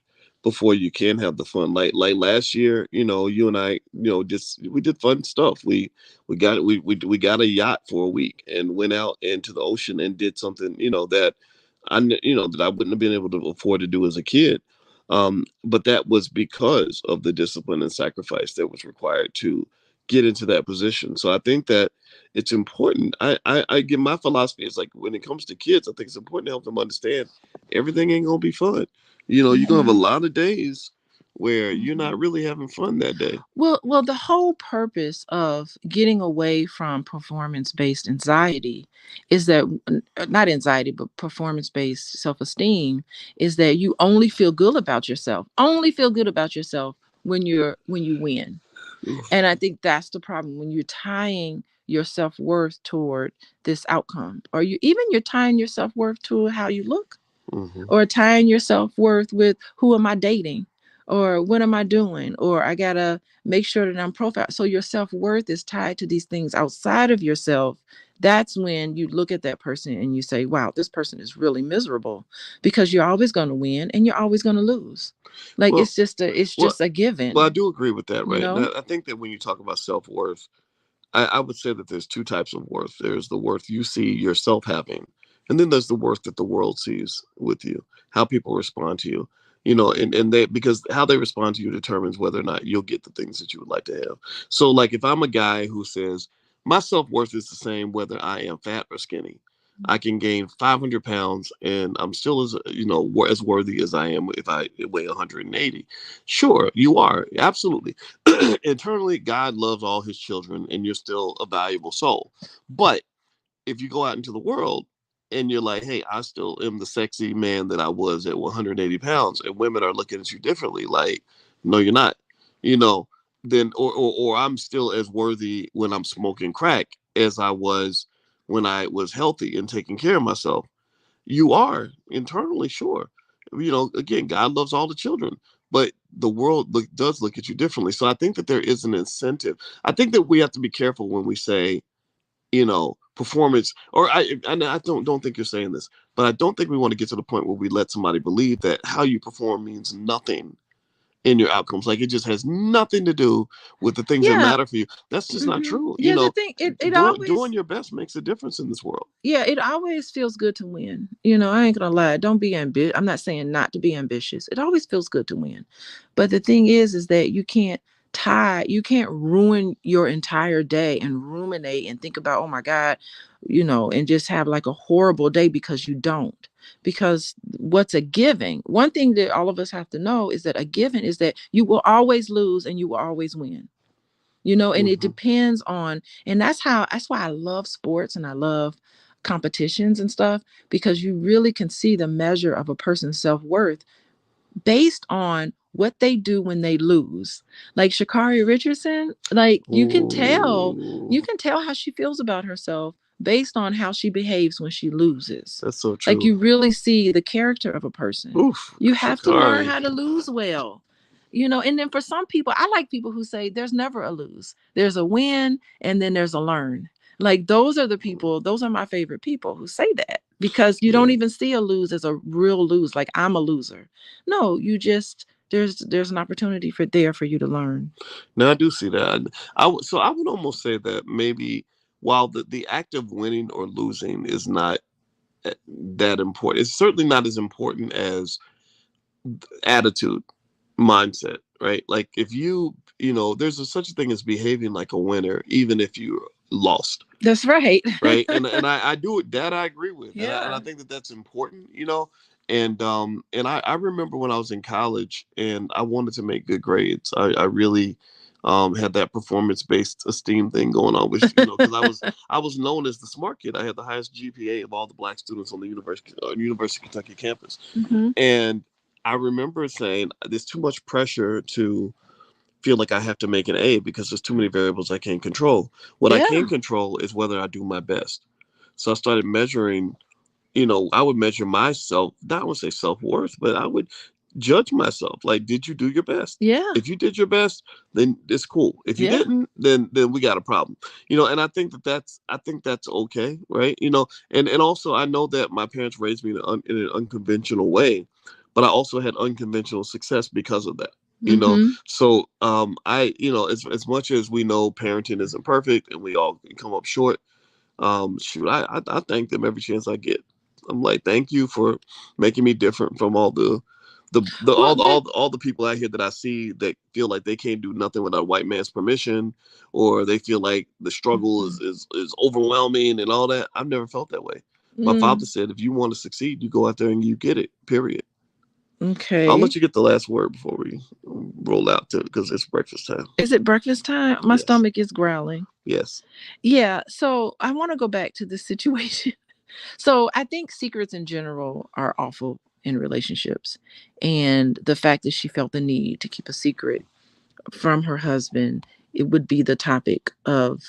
before you can have the fun. Like last year, you and I, just we did fun stuff. We got a yacht for a week and went out into the ocean and did something, that I wouldn't have been able to afford to do as a kid. But that was because of the discipline and sacrifice that was required to get into that position. So I think that it's important. I get, my philosophy is like, when it comes to kids, I think it's important to help them understand everything ain't gonna be fun. You're gonna have a Mhm. lot of days where you're not really having fun that day. Well, the whole purpose of getting away from performance-based anxiety is that, not anxiety, but performance-based self-esteem, is that you only feel good about yourself. Only feel good about yourself when you win. And I think that's the problem when you're tying your self-worth toward this outcome, or you're tying your self-worth to how you look, Mm-hmm. or tying your self-worth with, who am I dating, or what am I doing, or I gotta make sure that I'm profile. So your self-worth is tied to these things outside of yourself. That's when you look at that person and you say, wow, this person is really miserable, because you're always going to win and you're always going to lose. Like, Well, it's well, just a well, I given, do agree with that, you right? And know. I think that when you talk about self worth, I would say that there's two types of worth. There's the worth you see yourself having, and then there's the worth that the world sees with you, how people respond to you. And they, because how they respond to you determines whether or not you'll get the things that you would like to have. So, like, if I'm a guy who says my self worth is the same whether I am fat or skinny, I can gain 500 pounds and I'm still as worthy as I am if I weigh 180. Sure, you are, absolutely. Internally, God loves all his children and you're still a valuable soul. But if you go out into the world and you're like, hey, I still am the sexy man that I was at 180 pounds, and women are looking at you differently, like, no, you're not. you know, then or I'm still as worthy when I'm smoking crack as I was when I was healthy and taking care of myself. You are internally, sure. Again, God loves all the children, but the world does look at you differently. So I think that there is an incentive. I think that we have to be careful when we say, performance, or I don't think you're saying this, but I don't think we want to get to the point where we let somebody believe that how you perform means nothing in your outcomes. Like it just has nothing to do with the things that Yeah. matter for you. That's just not true. Yeah, the thing, it Doing always, your best makes a difference in this world. yeah, it always feels good to win. I ain't gonna lie. Don't be ambitious. I'm not saying not to be ambitious. It always feels good to win. But the thing is that you can't ruin your entire day and ruminate and think about, oh my God, and just have like a horrible day because you don't. Because what's a giving? One thing that all of us have to know is that a given is that you will always lose and you will always win. And it Hmm. depends on, and that's why I love sports and I love competitions and stuff, because you really can see the measure of a person's self-worth based on what they do when they lose. Like Sha'Carri Richardson, like Ooh, you can tell how she feels about herself based on how she behaves when she loses. that's so Like true. you really see the character of a person. Oof, You have to learn Shikari. how to lose well. And then for some people, I like people who say there's never a lose. There's a win and then there's a learn. Like those are my favorite people who say that, because you don't Yeah. even see a lose as a real lose, like I'm a loser. No, you just there's an opportunity for you to learn. Now I do see that. So I would almost say that maybe while the act of winning or losing is not that important, it's certainly not as important as attitude, mindset, right? Like if there's such a thing as behaving like a winner, even if you lost, That's right. right? And I do it, that I agree with, and I Yeah. think that that's important. And I remember when I was in college and I wanted to make good grades. I really had that performance based esteem thing going on, which because I was known as the smart kid. I had the highest GPA of all the black students on the University of Kentucky campus, Hmm. and I remember saying there's too much pressure to feel like I have to make an A because there's too many variables I can't control. What I can Yeah. control is whether I do my best. So I started measuring, I would measure myself, not want to say self worth, but I would judge myself. Like, did you do your best? Yeah. If you did your best, then it's cool. If you Yeah. didn't, then we got a problem. And I think that's okay, right? And also I know that my parents raised me in an unconventional way, but I also had unconventional success because of that. Hmm. So as much as we know parenting isn't perfect and we all can come up short, shoot, I thank them every chance I get. I'm like, thank you for making me different from all the Well, all the people out here that I see that feel like they can't do nothing without a white man's permission, or they feel like the struggle is overwhelming and all that. I've never felt that way. My father said, if you want to succeed, you go out there and you get it. Period. I'll okay. let you get the last word before we roll out to because it's breakfast time. Is it breakfast time? My Yes. stomach is growling. Yes. Yeah. So I want to go back to this situation. So I think secrets in general are awful in relationships. And the fact that she felt the need to keep a secret from her husband, it would be the topic of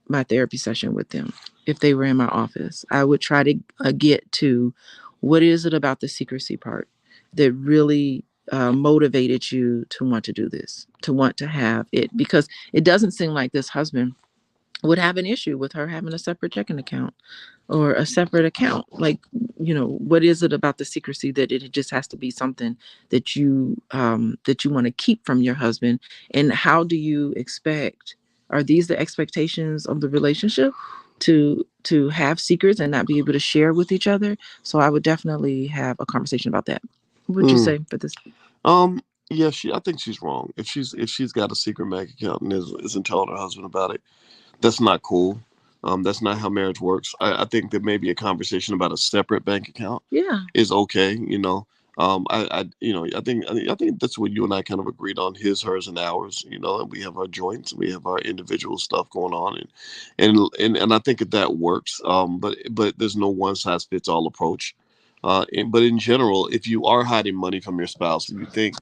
my therapy session with them. If they were in my office, I would try to get to what is it about the secrecy part that really motivated you to want to do this, to want to have it, because it doesn't seem like this husband would have an issue with her having a separate checking account or a separate account. Like, what is it about the secrecy that it just has to be something that you want to keep from your husband? And how do you expect, are these the expectations of the relationship, to have secrets and not be able to share with each other? So I would definitely have a conversation about that. What would you Mm. say for this? Um, yeah, I think she's wrong. If she's got a secret bank account and isn't telling her husband about it, that's not cool. That's not how marriage works. I think that maybe a conversation about a separate bank account Yeah. is okay. I think that's what you and I kind of agreed on: his, hers, and ours. And we have our joints, and we have our individual stuff going on, and I think that works. But there's no one size fits all approach. But in general, if you are hiding money from your spouse and you think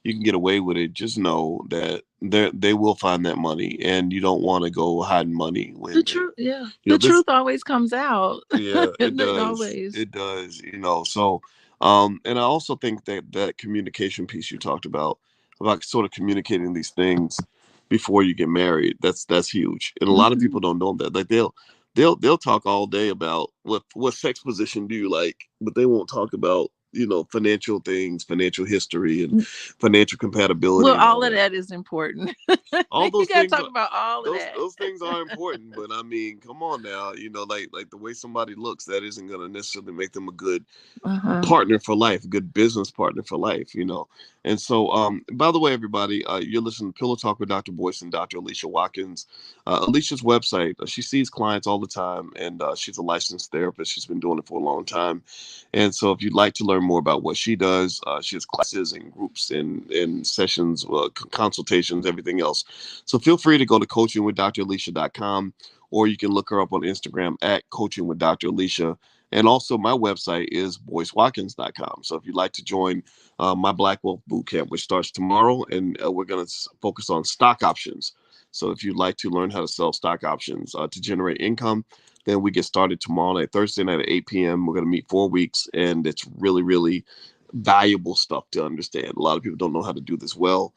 you can get away with it, just know that they will find that money, and you don't want to go hiding money The when truth, yeah, you know the this. truth always comes out. Yeah, it It does. always. It does. So, and I also think that that communication piece you talked about sort of communicating these things before you get married, that's huge. And a lot of Hmm. people don't know that. Like they'll talk all day about what sex position do you like, but they won't talk about, financial things, financial history, and financial compatibility Well, and all all of that. that is important. All You those got to things talk are about all of that. those things are important, but I mean, come on now, like the way somebody looks, that isn't going to necessarily make them a good Uh-huh. partner for life, a good business partner for life. And so, by the way, everybody, you're listening to Pillow Talk with Dr. Boyce and Dr. Alicia Watkins. Alicia's website, she sees clients all the time, and she's a licensed therapist. She's been doing it for a long time. And so, if you'd like to learn more about what she does, she has classes and groups and sessions, consultations, everything else. So, feel free to go to coachingwithdralicia.com, or you can look her up on Instagram at Coaching with Dr. Alicia. And also, my website is boycewatkins.com. So if you'd like to join my Black Wealth Bootcamp, which starts tomorrow, and we're going to focus on stock options. So if you'd like to learn how to sell stock options to generate income, then we get started tomorrow night, Thursday night at 8 p.m. We're going to meet 4 weeks, and it's really, really valuable stuff to understand. A lot of people don't know how to do this well.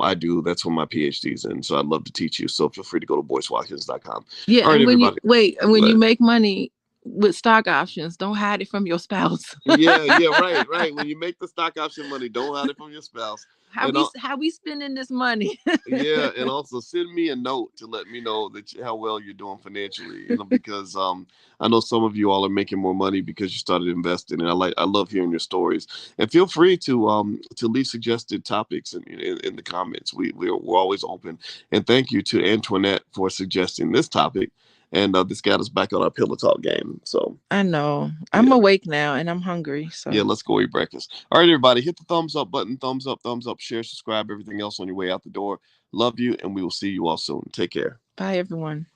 I do. That's what my PhD's in. So I'd love to teach you. So feel free to go to boycewatkins.com. Yeah, All right, and when you everybody. wait, and when Go you ahead. make money with stock options, don't hide it from your spouse. Yeah, right, right. When you make the stock option money, don't hide it from your spouse. And How we spending this money? yeah, and also send me a note to let me know how well you're doing financially. Because I know some of you all are making more money because you started investing, and I love hearing your stories. And feel free to leave suggested topics in the comments. We're always open. And thank you to Antoinette for suggesting this topic, and this got us back on our pillow talk game. So I know. I'm yeah. awake now and I'm hungry. Yeah, So let's go eat breakfast. All right, everybody, hit the thumbs up button, thumbs up, share, subscribe, everything else on your way out the door. Love you, and we will see you all soon. Take care. bye, everyone.